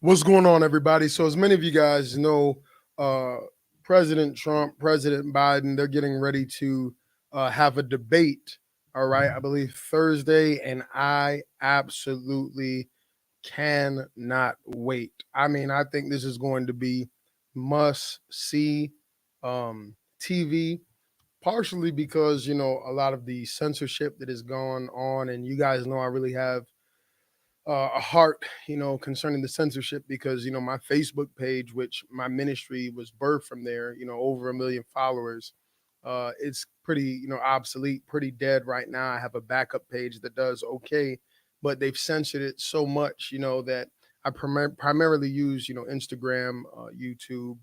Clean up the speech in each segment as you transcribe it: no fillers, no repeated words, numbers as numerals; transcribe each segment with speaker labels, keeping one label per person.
Speaker 1: What's going on, everybody? So, as many of you guys know, uh, President Trump, President Biden, they're getting ready to have a debate. All right, I believe Thursday, and I absolutely cannot wait. I mean, I think this is going to be must see TV, partially because, a lot of the censorship that is going on, and you guys know I really have a heart, concerning the censorship because, my Facebook page, which my ministry was birthed from there, over 1 million followers, it's pretty, obsolete, pretty dead right now. I have a backup page that does okay, but they've censored it so much, that I primarily use, Instagram, YouTube,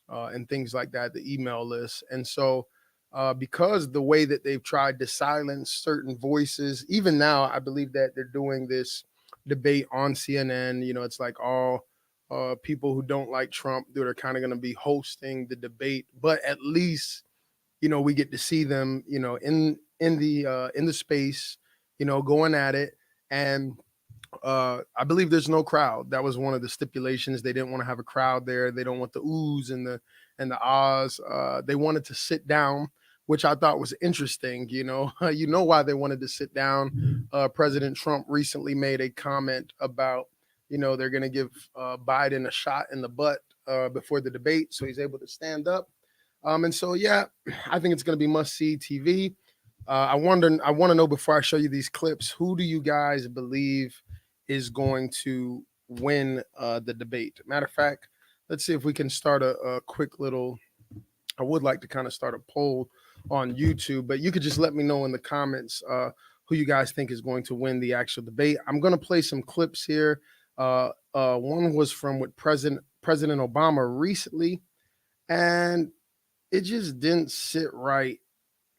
Speaker 1: and things like that, the email list. And so, because the way that they've tried to silence certain voices, even now, I believe that they're doing this debate on CNN. It's like all people who don't like Trump that are kind of going to be hosting the debate, but at least we get to see them, in the space, going at it. And I believe there's no crowd. That was one of the stipulations. They didn't want to have a crowd there. They don't want the oohs and the ahs. They wanted to sit down, which I thought was interesting. You know why they wanted to sit down. President Trump recently made a comment about, they're going to give Biden a shot in the butt before the debate, so he's able to stand up. And so, yeah, I think it's going to be must see TV. I want to know, before I show you these clips, who do you guys believe is going to win the debate? Matter of fact, let's see if we can start a quick little. I would like to kind of start a poll on YouTube, but you could just let me know in the comments who you guys think is going to win the actual debate. I'm going to play some clips here. One was from with President Obama recently, and it just didn't sit right.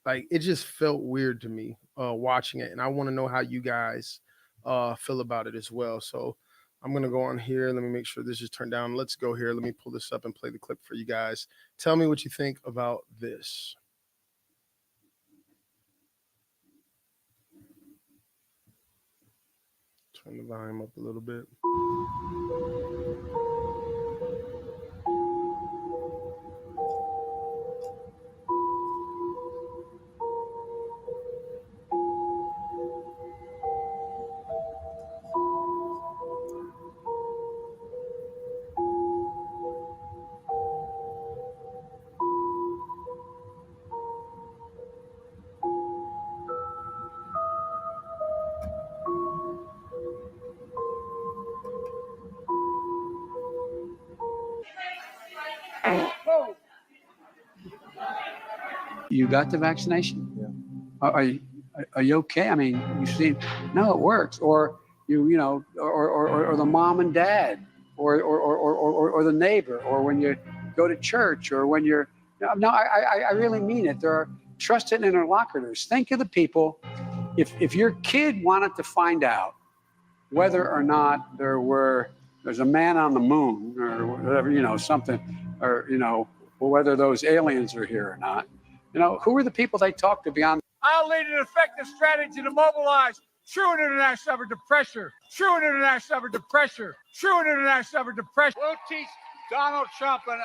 Speaker 1: Like, it just felt weird to me watching it, and I want to know how you guys feel about it as well. So I'm gonna go on here. Let me make sure this is turned down. Let's go here. Let me pull this up and play the clip for you guys. Tell me what you think about this. Turn the volume up a little bit.
Speaker 2: You got the vaccination? Yeah. Are you okay? I mean, you see, no, it works. Or or the mom and dad, or the neighbor, or when you go to church, or when you're. No, I really mean it. There are trusted interlocutors. Think of the people. If your kid wanted to find out whether or not there's a man on the moon or whatever, something, or whether those aliens are here or not. Who are the people they talk to beyond?
Speaker 3: I'll lead an effective strategy to mobilize true international effort to pressure. True international effort to pressure. True international effort to pressure. We'll teach Donald Trump a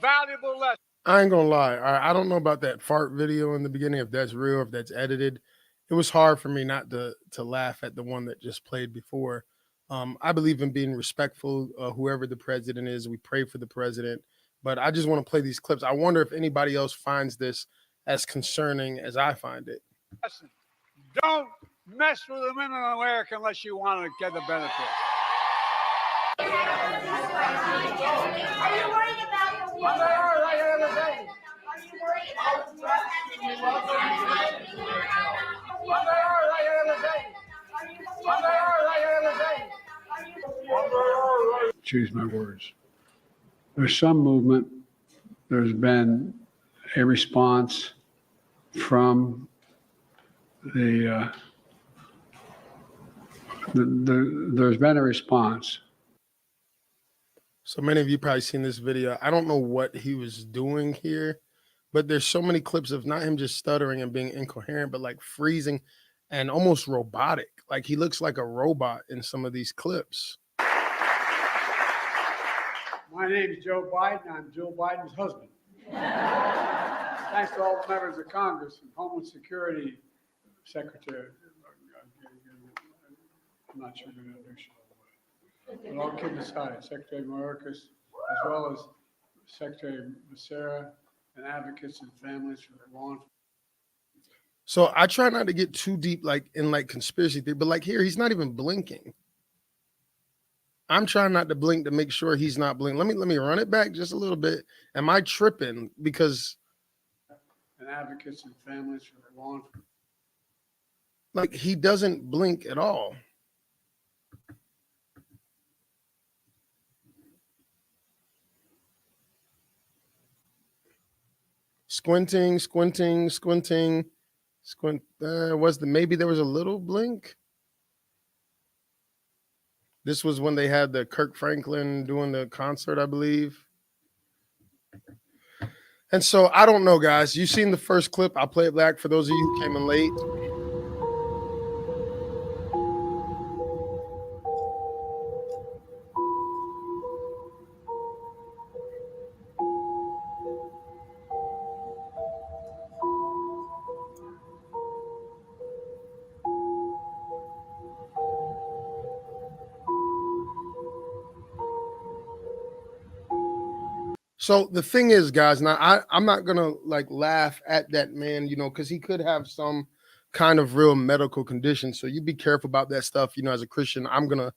Speaker 3: valuable lesson.
Speaker 1: I ain't gonna lie. I don't know about that fart video in the beginning, if that's real, if that's edited. It was hard for me not to laugh at the one that just played before. I believe in being respectful, whoever the president is. We pray for the president, but I just want to play these clips. I wonder if anybody else finds this as concerning as I find it.
Speaker 3: Listen, don't mess with the men in America unless you want to get the benefit.
Speaker 4: Are you worried about the war? Are you worried about the
Speaker 2: Choose my words. There's some movement. There's been a response from there's been a response.
Speaker 1: So many of you probably seen this video. I don't know what he was doing here, but there's so many clips of not him just stuttering and being incoherent, but like freezing and almost robotic. Like, he looks like a robot in some of these clips.
Speaker 2: My name is Joe Biden. I'm Joe Biden's husband. Thanks to all the members of Congress and Homeland Security Secretary. I'm not sure who that is. But all kidding aside, Secretary Mayorkas, as well as Secretary Becerra and advocates and families for their law enforcement.
Speaker 1: So I try not to get too deep, like in like conspiracy theory, but like here, he's not even blinking. I'm trying not to blink to make sure he's not blinking. Let me run it back just a little bit. Am I tripping? Because
Speaker 2: And advocates and families for their law enforcement.
Speaker 1: like he doesn't blink at all. Squinting. Squint. Maybe there was a little blink. This was when they had the Kirk Franklin doing the concert, I believe. And so I don't know, guys. You've seen the first clip. I'll play it back for those of you who came in late. So the thing is, guys, now I'm not gonna like laugh at that man, you know, because he could have some kind of real medical condition. So you be careful about that stuff, you know, as a Christian. I'm gonna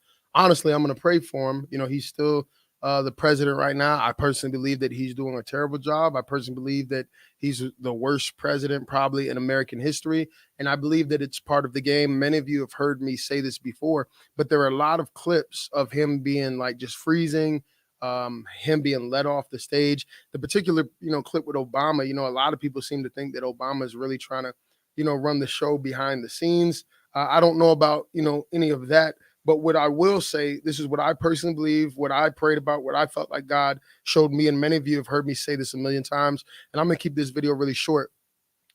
Speaker 1: pray for him. You know, he's still the president right now. I personally believe that he's doing a terrible job. I personally believe that he's the worst president probably in American history. And I believe that it's part of the game. Many of you have heard me say this before, but there are a lot of clips of him being like just freezing, him being let off the stage. The particular, you know, clip with Obama, you know, a lot of people seem to think that Obama is really trying to, you know, run the show behind the scenes. I don't know about, you know, any of that. But what I will say, this is what I personally believe, what I prayed about, what I felt like God showed me. And many of you have heard me say this a million times. And I'm going to keep this video really short.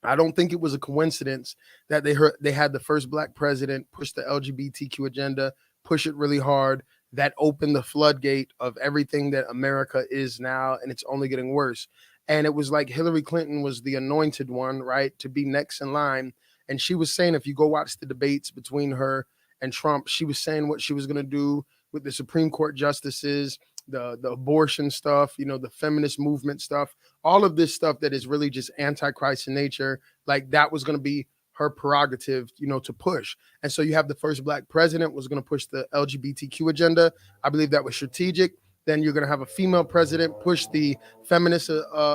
Speaker 1: I don't think it was a coincidence that they had the first black president push the LGBTQ agenda, push it really hard. That opened the floodgate of everything that America is now, and it's only getting worse. And it was like Hillary Clinton was the anointed one, right, to be next in line. And she was saying, if you go watch the debates between her and Trump, she was saying what she was going to do with the Supreme Court justices, the abortion stuff, you know, the feminist movement stuff, all of this stuff that is really just antichrist in nature. Like that was going to be her prerogative, you know, to push. And so you have the first black president was going to push the LGBTQ agenda. I believe that was strategic. Then you're going to have a female president push the feminist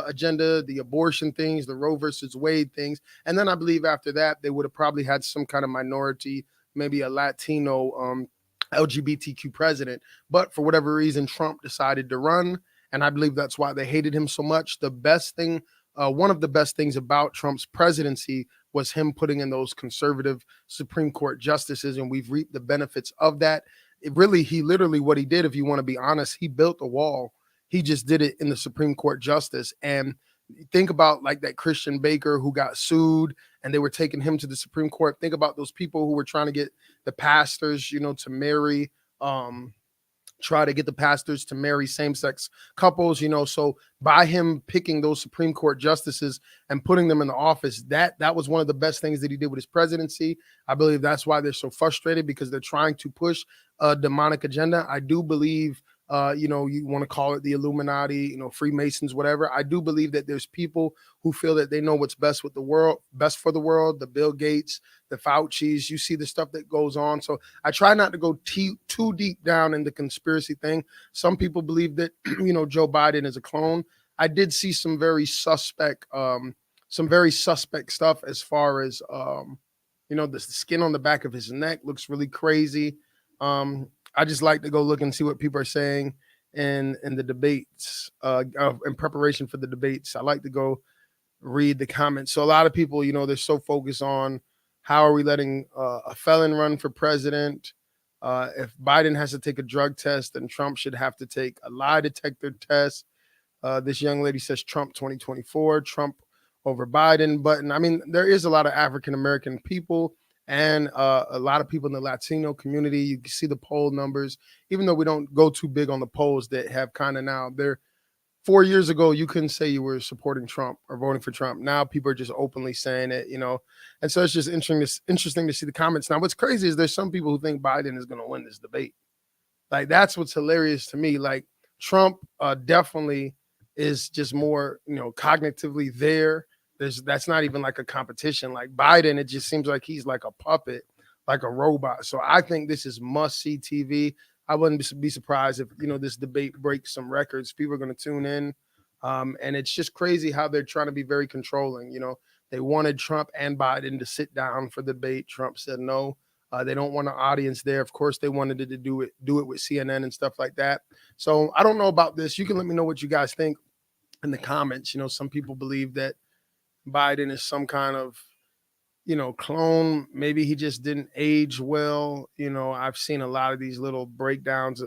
Speaker 1: agenda, the abortion things, the Roe versus Wade things. And then I believe after that, they would have probably had some kind of minority, maybe a Latino LGBTQ president. But for whatever reason, Trump decided to run. And I believe that's why they hated him so much. The best thing, one of the best things about Trump's presidency was him putting in those conservative Supreme Court justices. And we've reaped the benefits of that. He literally, what he did, if you want to be honest, he built a wall. He just did it in the Supreme Court justice. And think about like that Christian Baker who got sued and they were taking him to the Supreme Court. Think about those people who were trying to get the pastors, you know, to marry, try to get the pastors to marry same-sex couples, you know. So by him picking those Supreme Court justices and putting them in the office, that was one of the best things that he did with his presidency. I believe that's why they're so frustrated, because they're trying to push a demonic agenda. I do believe, you know, you want to call it the Illuminati, you know, Freemasons, whatever. I do believe that there's people who feel that they know what's best with the world, best for the world, the Bill Gates, the Faucis. You see the stuff that goes on. So I try not to go too deep down in the conspiracy thing. Some people believe that, you know, Joe Biden is a clone. I did see some very suspect stuff as far as, you know, the skin on the back of his neck looks really crazy. I just like to go look and see what people are saying in the debates, in preparation for the debates. I like to go read the comments. So a lot of people, you know, they're so focused on how are we letting a felon run for president? If Biden has to take a drug test, then Trump should have to take a lie detector test. This young lady says Trump 2024, Trump over Biden. But I mean, there is a lot of African-American people and a lot of people in the Latino community. You can see the poll numbers, even though we don't go too big on the polls that have kind of now they're 4 years ago, you couldn't say you were supporting Trump or voting for Trump. Now people are just openly saying it, and so it's just interesting to see the comments. Now, what's crazy is there's some people who think Biden is going to win this debate. Like, that's what's hilarious to me. Like, Trump definitely is just more, cognitively there. That's not even like a competition. Like Biden, it just seems like he's like a puppet, like a robot. So I think this is must-see TV. I wouldn't be surprised if, this debate breaks some records. People are going to tune in. And it's just crazy how they're trying to be very controlling. They wanted Trump and Biden to sit down for the debate. Trump said no. They don't want an audience there. Of course, they wanted to do it with CNN and stuff like that. So I don't know about this. You can let me know what you guys think in the comments. Some people believe that Biden is some kind of, clone. Maybe he just didn't age well. I've seen a lot of these little breakdowns,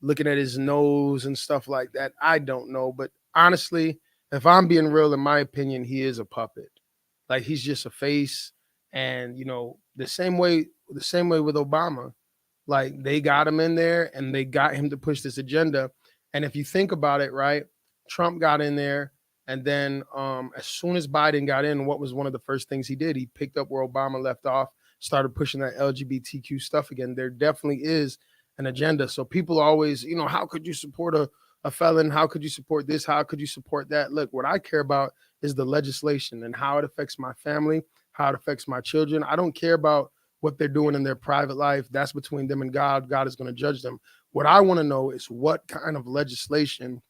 Speaker 1: looking at his nose and stuff like that. I don't know. But honestly, if I'm being real, in my opinion, he is a puppet. Like, he's just a face. And, the same way with Obama, like, they got him in there and they got him to push this agenda. And if you think about it, right, Trump got in there. And then as soon as Biden got in, what was one of the first things he did? He picked up where Obama left off, started pushing that LGBTQ stuff again. There definitely is an agenda. So people always, how could you support a felon? How could you support this? How could you support that? Look, what I care about is the legislation and how it affects my family, how it affects my children. I don't care about what they're doing in their private life. That's between them and God. God is going to judge them. What I want to know is what kind of legislation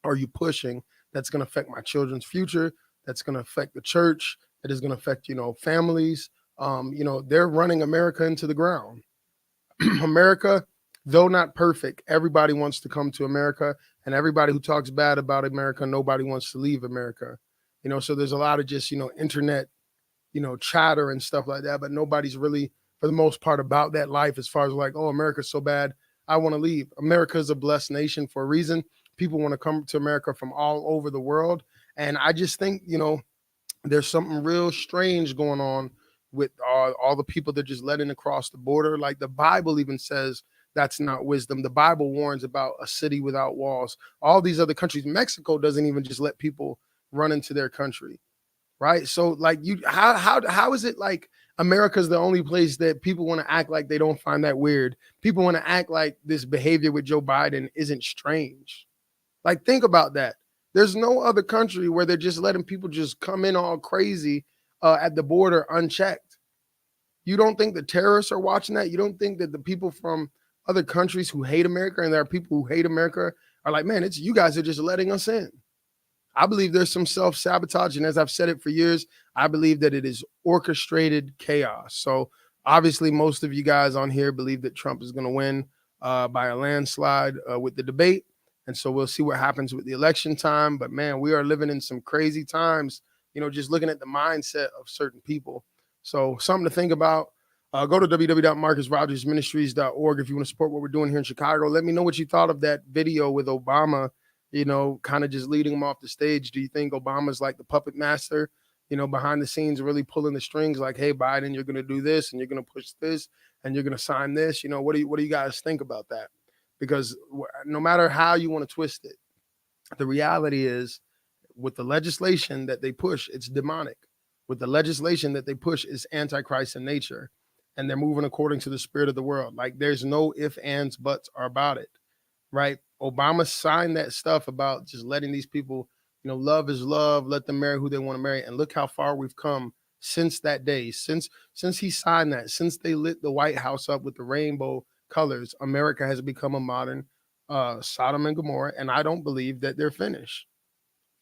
Speaker 1: are you pushing that's going to affect my children's future, that's going to affect the church, that is going to affect, families. They're running America into the ground. America, though not perfect, everybody wants to come to America, and everybody who talks bad about America, nobody wants to leave America. So there's a lot of just, internet, chatter and stuff like that, but nobody's really, for the most part, about that life as far as like, oh, America's so bad, I want to leave. America is a blessed nation for a reason. People want to come to America from all over the world. And I just think, there's something real strange going on with all the people that just letting across the border. Like, the Bible even says that's not wisdom. The Bible warns about a city without walls. All these other countries, Mexico doesn't even just let people run into their country, right? So like, how is it like America's the only place that people want to act like they don't find that weird? People want to act like this behavior with Joe Biden isn't strange. Like, think about that. There's no other country where they're just letting people just come in all crazy at the border unchecked. You don't think the terrorists are watching that? You don't think that the people from other countries who hate America, and there are people who hate America, are like, man, it's you guys are just letting us in. I believe there's some self-sabotage. And as I've said it for years, I believe that it is orchestrated chaos. So obviously, most of you guys on here believe that Trump is going to win by a landslide with the debate. And so we'll see what happens with the election time. But man, we are living in some crazy times, just looking at the mindset of certain people. So something to think about. Go to www.marcusrogersministries.org if you want to support what we're doing here in Chicago. Let me know what you thought of that video with Obama, kind of just leading him off the stage. Do you think Obama's like the puppet master, behind the scenes, really pulling the strings like, hey, Biden, you're going to do this and you're going to push this and you're going to sign this? What do you guys think about that? Because no matter how you want to twist it, the reality is with the legislation that they push, it's demonic. With the legislation that they push, is antichrist in nature. And they're moving according to the spirit of the world. Like, there's no ifs, ands, buts are about it, right? Obama signed that stuff about just letting these people, love is love, let them marry who they want to marry. And look how far we've come since that day, since he signed that, since they lit the White House up with the rainbow colors. America has become a modern Sodom and Gomorrah, and I don't believe that they're finished.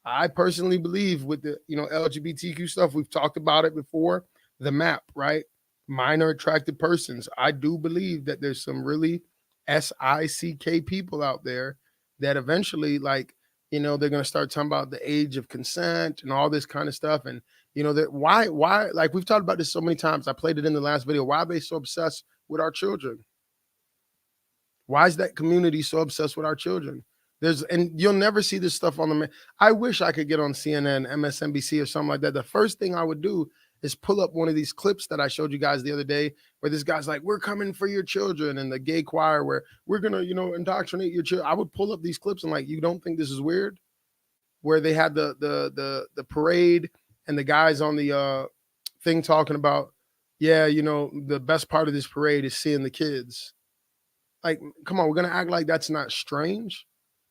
Speaker 1: I personally believe with the LGBTQ stuff, we've talked about it before, the map, right? Minor attracted persons. I do believe that there's some really SICK people out there that eventually, like, they're going to start talking about the age of consent and all this kind of stuff. And that why like we've talked about this so many times. I played it in the last video. Why are they so obsessed with our children? Why is that community so obsessed with our children? And you'll never see this stuff on I wish I could get on CNN, MSNBC or something like that. The first thing I would do is pull up one of these clips that I showed you guys the other day, where this guy's like, we're coming for your children, and the gay choir where we're gonna, indoctrinate your children. I would pull up these clips and like, you don't think this is weird? Where they had the parade and the guys on the thing talking about, yeah, the best part of this parade is seeing the kids. Like, come on, we're gonna act like that's not strange.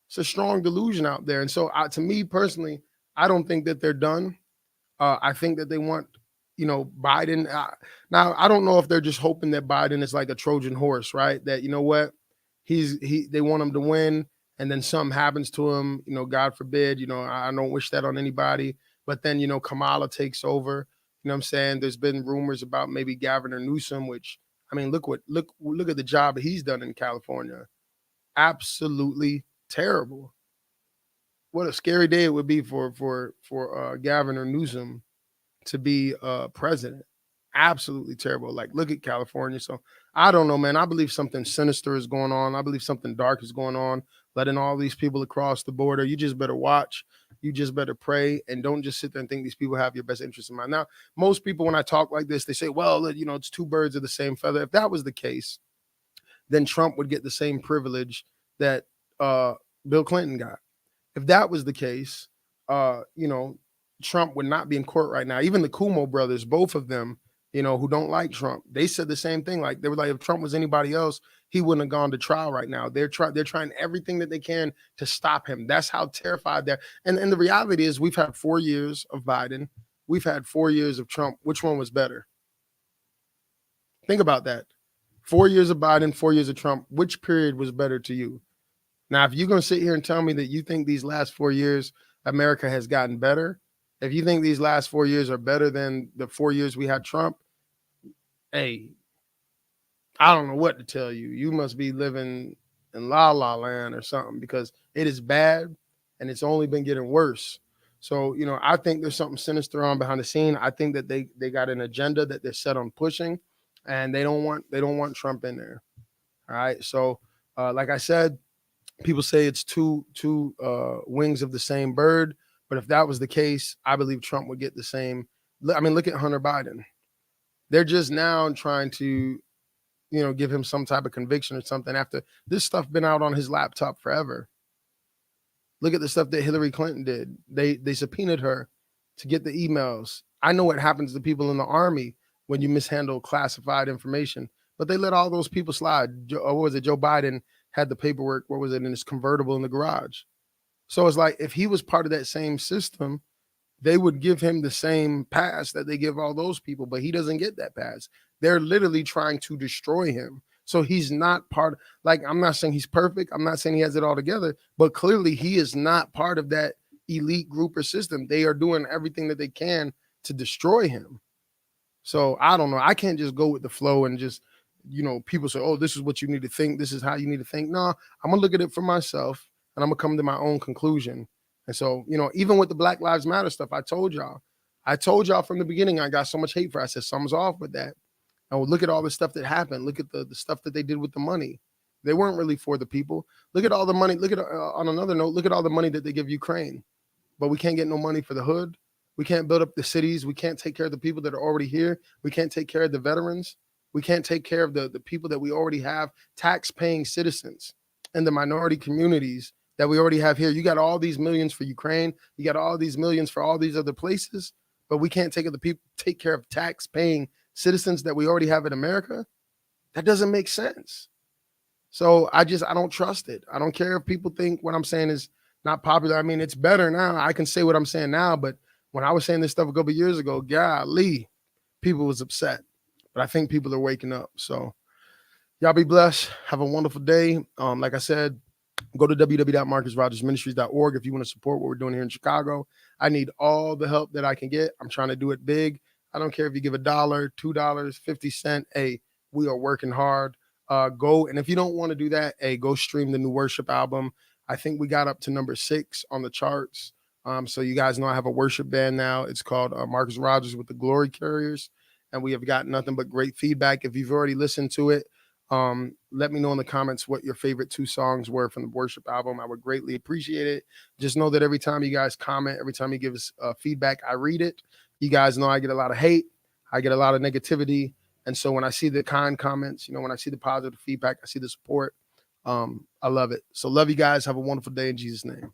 Speaker 1: It's a strong delusion out there. And so to me personally, I don't think that they're done. I think that they want, Biden. Now, I don't know if they're just hoping that Biden is like a Trojan horse, right? That, what, they want him to win, and then something happens to him, God forbid, I don't wish that on anybody. But then, Kamala takes over. You know what I'm saying? There's been rumors about maybe Governor Newsom, which, I mean, look at the job he's done in California. Absolutely terrible. What a scary day it would be for Governor Newsom to be president. Absolutely terrible. Like, look at California. So I don't know, man. I believe something sinister is going on. I believe something dark is going on, letting all these people across the border. You just better watch. You just better pray, and don't just sit there and think these people have your best interest in mind. Now, most people, when I talk like this, they say, well, it's two birds of the same feather. If that was the case, then Trump would get the same privilege that Bill Clinton got. If that was the case, Trump would not be in court right now. Even the Cuomo brothers, both of them, who don't like Trump, they said the same thing. Like, they were like, if Trump was anybody else, he wouldn't have gone to trial right now. They're trying everything that they can to stop him. That's how terrified they're. And the reality is, we've had 4 years of Biden. We've had 4 years of Trump. Which one was better? Think about that. 4 years of Biden, 4 years of Trump. Which period was better to you? Now, if you're going to sit here and tell me that you think these last 4 years America has gotten better, if you think these last 4 years are better than the 4 years we had Trump, hey, I don't know what to tell you. You must be living in La La Land or something, because it is bad and it's only been getting worse. So, I think there's something sinister on behind the scene. I think that they got an agenda that they're set on pushing, and they don't want Trump in there. All right. So, like I said, people say it's two wings of the same bird. But if that was the case, I believe Trump would get the same. I mean, look at Hunter Biden. They're just now trying to, give him some type of conviction or something after this stuff been out on his laptop forever. Look at the stuff that Hillary Clinton did. They subpoenaed her to get the emails. I know what happens to people in the army when you mishandle classified information, but they let all those people slide. What was it? Joe Biden had the paperwork, what was it, in his convertible in the garage. So it's like, if he was part of that same system, they would give him the same pass that they give all those people, but he doesn't get that pass. They're literally trying to destroy him. So he's not part, like, I'm not saying he's perfect. I'm not saying he has it all together, but clearly he is not part of that elite group or system. They are doing everything that they can to destroy him. So I don't know. I can't just go with the flow and just, people say, oh, this is what you need to think. This is how you need to think. No, I'm going to look at it for myself, and I'm going to come to my own conclusion. And so, even with the Black Lives Matter stuff, I told y'all from the beginning, I got so much hate for it. I said, something's off with that. And look at all the stuff that happened. Look at the stuff that they did with the money. They weren't really for the people. Look at all the money. Look at, on another note, look at all the money that they give Ukraine. But we can't get no money for the hood. We can't build up the cities. We can't take care of the people that are already here. We can't take care of the veterans. We can't take care of the people that we already have, tax-paying citizens and the minority communities that we already have here. You got all these millions for Ukraine. You got all these millions for all these other places, but we can't take care of tax-paying citizens that we already have in America. That doesn't make sense. So I don't trust it. I don't care if people think what I'm saying is not popular. I mean, it's better now. I can say what I'm saying now, but when I was saying this stuff a couple of years ago, golly, people was upset. But I think people are waking up. So y'all be blessed. Have a wonderful day. Like I said, go to www.marcusrogersministries.org if you want to support what we're doing here in Chicago. I need all the help that I can get. I'm trying to do it big. I don't care if you give $1, $2, 50 cents. Hey, we are working hard. Go. And if you don't want to do that, hey, go stream the new worship album. I think we got up to number 6 on the charts. So you guys know I have a worship band now. It's called Marcus Rogers with the Glory Carriers. And we have gotten nothing but great feedback. If you've already listened to it, let me know in the comments what your favorite 2 songs were from the worship album. I would greatly appreciate it. Just know that every time you guys comment, every time you give us feedback, I read it. You guys know I get a lot of hate. I get a lot of negativity. And so when I see the kind comments, when I see the positive feedback, I see the support, I love it. So love you guys. Have a wonderful day in Jesus' name.